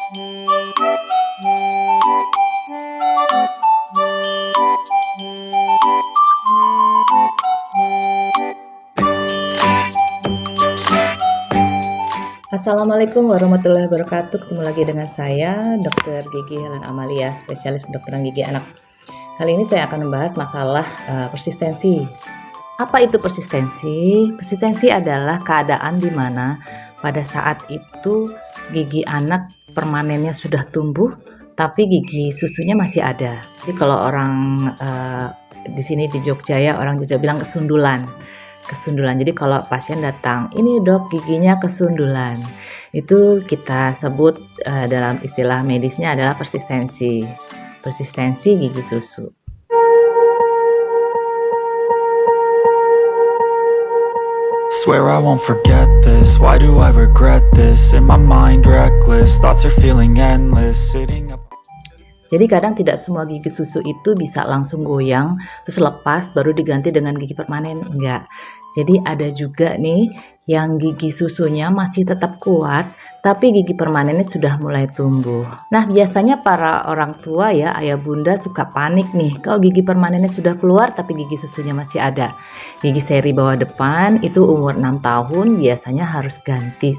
Assalamualaikum warahmatullahi wabarakatuh. Ketemu lagi dengan saya, Dr. Gigi Helen Amalia, spesialis kedokteran gigi anak. Kali ini saya akan membahas masalah persistensi. Apa itu persistensi? Persistensi adalah keadaan di mana pada saat itu gigi anak permanennya sudah tumbuh, tapi gigi susunya masih ada. Jadi kalau orang di sini di Jogja ya, orang Jogja bilang kesundulan. Jadi kalau pasien datang, ini dok giginya kesundulan, itu kita sebut dalam istilah medisnya adalah persistensi gigi susu. Swear I won't forget this, why do I regret this? In my mind reckless, thoughts are feeling endless, sitting up. Jadi kadang tidak semua gigi susu itu bisa langsung goyang terus lepas baru diganti dengan gigi permanen, enggak. Jadi ada juga nih yang gigi susunya masih tetap kuat tapi gigi permanennya sudah mulai tumbuh. Nah biasanya para orang tua ya, ayah bunda suka panik nih kalau gigi permanennya sudah keluar tapi gigi susunya masih ada. Gigi seri bawah depan itu umur 6 tahun biasanya harus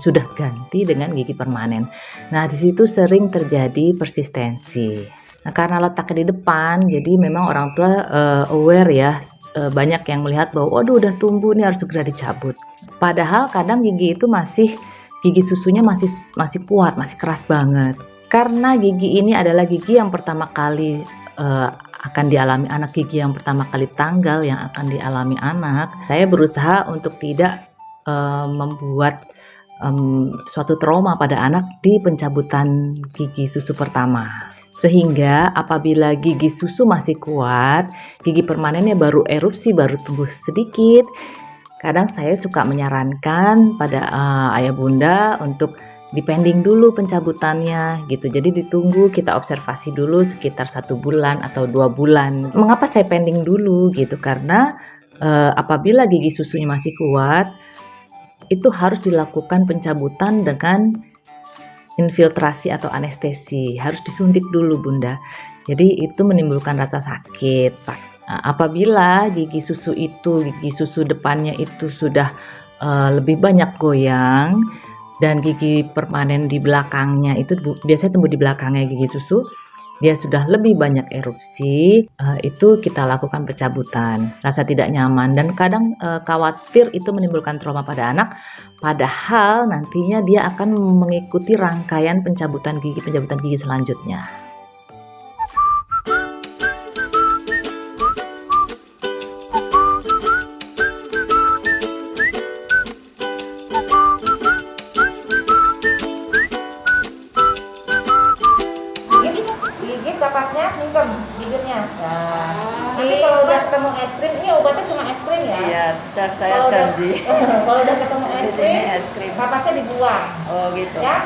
sudah ganti dengan gigi permanen. Nah di situ sering terjadi persistensi. Nah karena letaknya di depan jadi memang orang tua aware ya, banyak yang melihat bahwa waduh udah tumbuh nih harus segera dicabut. Padahal kadang gigi susunya masih kuat, masih keras banget. Karena gigi ini adalah gigi yang pertama kali akan dialami anak, gigi yang pertama kali tanggal yang akan dialami anak. Saya berusaha untuk tidak membuat suatu trauma pada anak di pencabutan gigi susu pertama. Sehingga apabila gigi susu masih kuat, gigi permanennya baru erupsi, baru tumbuh sedikit. Kadang saya suka menyarankan pada ayah bunda untuk dipending dulu pencabutannya gitu. Jadi ditunggu, kita observasi dulu sekitar 1 bulan atau 2 bulan. Mengapa saya pending dulu gitu? Karena apabila gigi susunya masih kuat, itu harus dilakukan pencabutan dengan infiltrasi atau anestesi, harus disuntik dulu bunda. Jadi itu menimbulkan rasa sakit. Apabila gigi susu depannya itu sudah lebih banyak goyang dan gigi permanen di belakangnya itu biasanya tumbuh di belakangnya gigi susu, dia sudah lebih banyak erupsi, itu kita lakukan pencabutan. Rasa tidak nyaman dan kadang khawatir itu menimbulkan trauma pada anak, padahal nantinya dia akan mengikuti rangkaian pencabutan gigi selanjutnya. Gigit kapasnya nyimpen bibirnya. Nah, nanti kalau udah ketemu es krim, ini obatnya cuma es krim ya? Iya, saya Kalau janji. Kalau udah ketemu es krim, kapasnya dibuang. Oh gitu. Ya.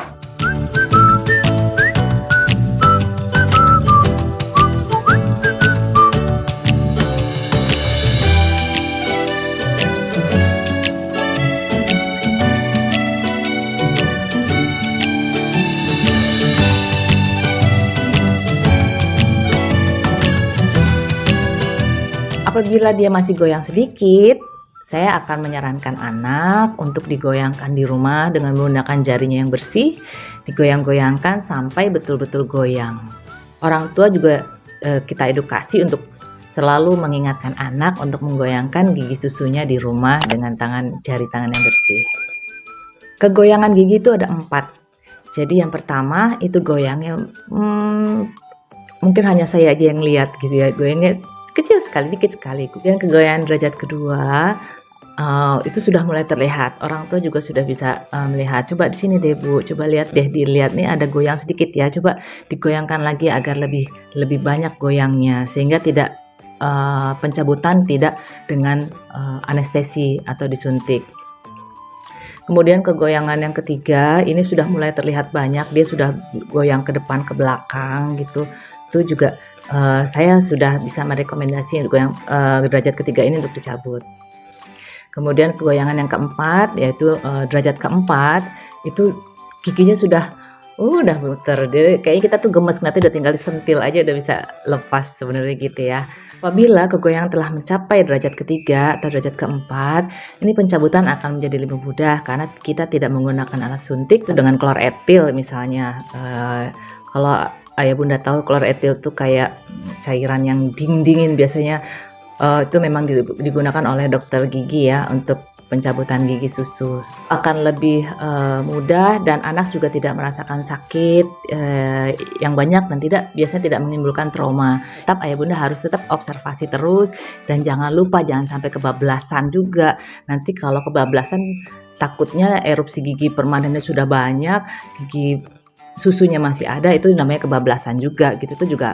Apabila dia masih goyang sedikit, saya akan menyarankan anak untuk digoyangkan di rumah dengan menggunakan jarinya yang bersih, digoyang-goyangkan sampai betul-betul goyang. Orang tua juga kita edukasi untuk selalu mengingatkan anak untuk menggoyangkan gigi susunya di rumah dengan jari tangan yang bersih. Kegoyangan gigi itu ada 4. Jadi yang pertama itu goyangnya mungkin hanya saya aja yang lihat gitu ya, goyangnya kecil sekali, dikit sekali. Kemudian kegoyangan derajat kedua itu sudah mulai terlihat. Orang tua juga sudah bisa melihat. Coba di sini deh Bu, coba dilihat nih ada goyang sedikit ya. Coba digoyangkan lagi agar lebih banyak goyangnya sehingga tidak pencabutan tidak dengan anestesi atau disuntik. Kemudian kegoyangan yang ketiga ini sudah mulai terlihat banyak, dia sudah goyang ke depan ke belakang gitu. Itu juga saya sudah bisa merekomendasi goyang derajat ketiga ini untuk dicabut. Kemudian kegoyangan yang keempat yaitu derajat keempat itu giginya sudah Udah muter, jadi kayaknya kita tuh gemes ngeliatnya udah tinggal disentil aja udah bisa lepas sebenarnya gitu ya. Apabila kegoyangan telah mencapai derajat ketiga atau derajat keempat, ini pencabutan akan menjadi lebih mudah karena kita tidak menggunakan alat suntik tuh dengan klor etil misalnya. Kalau ayah bunda tahu klor etil tuh kayak cairan yang dingin biasanya, itu memang digunakan oleh dokter gigi ya untuk pencabutan gigi susu. Akan lebih mudah dan anak juga tidak merasakan sakit yang banyak dan biasanya tidak menimbulkan trauma. Tetap ayah bunda harus tetap observasi terus dan jangan lupa jangan sampai kebablasan juga. Nanti kalau kebablasan takutnya erupsi gigi permanennya sudah banyak, gigi susunya masih ada, itu namanya kebablasan juga gitu. Itu juga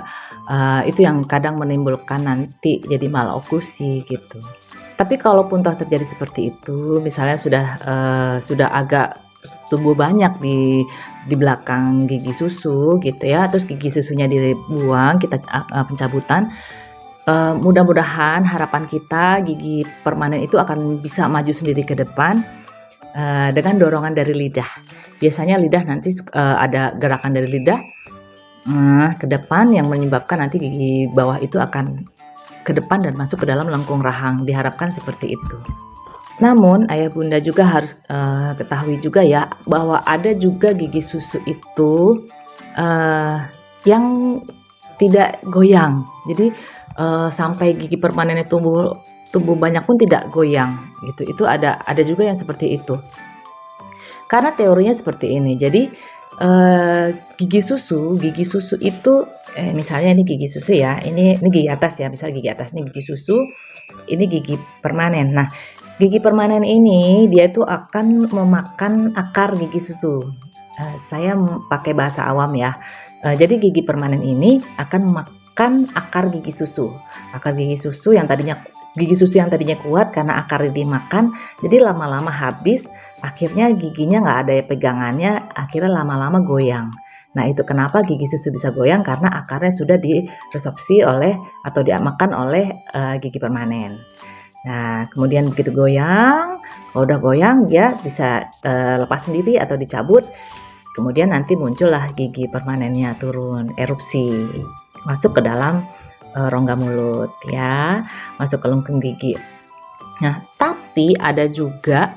itu yang kadang menimbulkan nanti jadi maloklusi gitu. Tapi kalaupun toh terjadi seperti itu, misalnya sudah agak tumbuh banyak di belakang gigi susu gitu ya, terus gigi susunya dibuang, kita pencabutan, mudah-mudahan harapan kita gigi permanen itu akan bisa maju sendiri ke depan dengan dorongan dari lidah. Biasanya lidah nanti ada gerakan dari lidah ke depan yang menyebabkan nanti gigi bawah itu akan ke depan dan masuk ke dalam lengkung rahang. Diharapkan seperti itu. Namun ayah bunda juga harus ketahui juga ya bahwa ada juga gigi susu itu yang tidak goyang. Jadi sampai gigi permanennya tumbuh banyak pun tidak goyang gitu. Itu ada juga yang seperti itu. Karena teorinya seperti ini. Jadi gigi susu itu misalnya ini gigi susu ya, ini gigi atas ya, misalnya gigi atas ini gigi susu, ini gigi permanen. Nah, gigi permanen ini dia itu akan memakan akar gigi susu. Saya pakai bahasa awam ya. Jadi gigi permanen ini akan memakan akar gigi susu. Akar gigi susu yang tadinya kuat karena akarnya dimakan, jadi lama-lama habis. Akhirnya giginya nggak ada pegangannya, akhirnya lama-lama goyang. Nah itu kenapa gigi susu bisa goyang, karena akarnya sudah diresorpsi oleh atau dimakan oleh gigi permanen. Nah kemudian begitu goyang, kalau udah goyang dia bisa lepas sendiri atau dicabut. Kemudian nanti muncullah gigi permanennya turun, erupsi, masuk ke dalam rongga mulut ya, masuk ke lengkung gigi. Nah tapi ada juga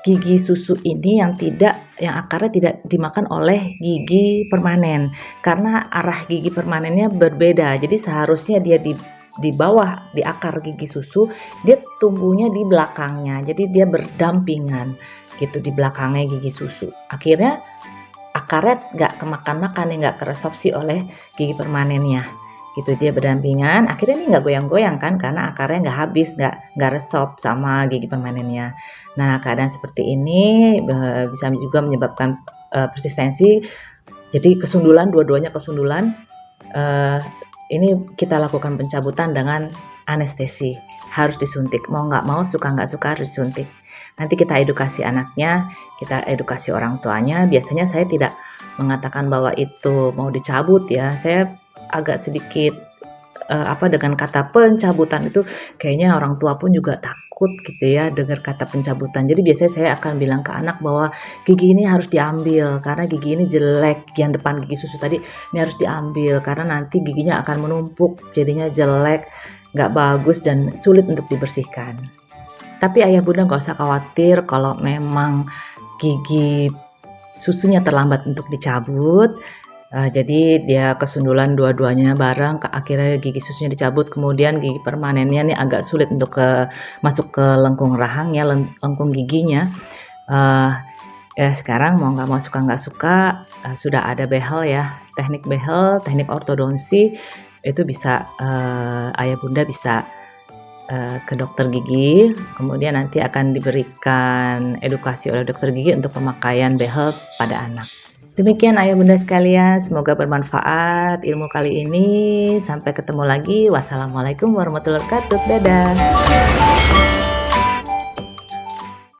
gigi susu ini yang akarnya tidak dimakan oleh gigi permanen karena arah gigi permanennya berbeda. Jadi seharusnya dia di bawah di akar gigi susu, dia tumbuhnya di belakangnya. Jadi dia berdampingan gitu di belakangnya gigi susu. Akhirnya akarnya nggak kemakan-makan, nggak keresorpsi oleh gigi permanennya. Gitu dia berdampingan, akhirnya ini nggak goyang-goyang kan karena akarnya nggak habis, nggak resop sama gigi permanennya. Nah keadaan seperti ini bisa juga menyebabkan persistensi, jadi kesundulan, dua-duanya kesundulan. Ini kita lakukan pencabutan dengan anestesi, harus disuntik, mau nggak mau, suka nggak suka harus disuntik. Nanti kita edukasi anaknya, kita edukasi orang tuanya. Biasanya saya tidak mengatakan bahwa itu mau dicabut ya, saya agak sedikit dengan kata pencabutan itu kayaknya orang tua pun juga takut gitu ya dengar kata pencabutan. Jadi biasanya saya akan bilang ke anak bahwa gigi ini harus diambil karena gigi ini jelek, yang depan gigi susu tadi ini harus diambil karena nanti giginya akan menumpuk, jadinya jelek, nggak bagus dan sulit untuk dibersihkan. Tapi ayah bunda nggak usah khawatir kalau memang gigi susunya terlambat untuk dicabut. Jadi dia kesundulan dua-duanya bareng, akhirnya gigi susunya dicabut, kemudian gigi permanennya nih agak sulit untuk masuk ke lengkung rahang ya, lengkung giginya. Ya sekarang mau nggak mau, suka nggak suka, sudah ada behel ya, teknik behel, teknik ortodonsi itu bisa ayah bunda bisa ke dokter gigi, kemudian nanti akan diberikan edukasi oleh dokter gigi untuk pemakaian behel pada anak. Demikian ayah bunda sekalian, semoga bermanfaat ilmu kali ini. Sampai ketemu lagi. Wassalamualaikum warahmatullahi wabarakatuh. Dadah.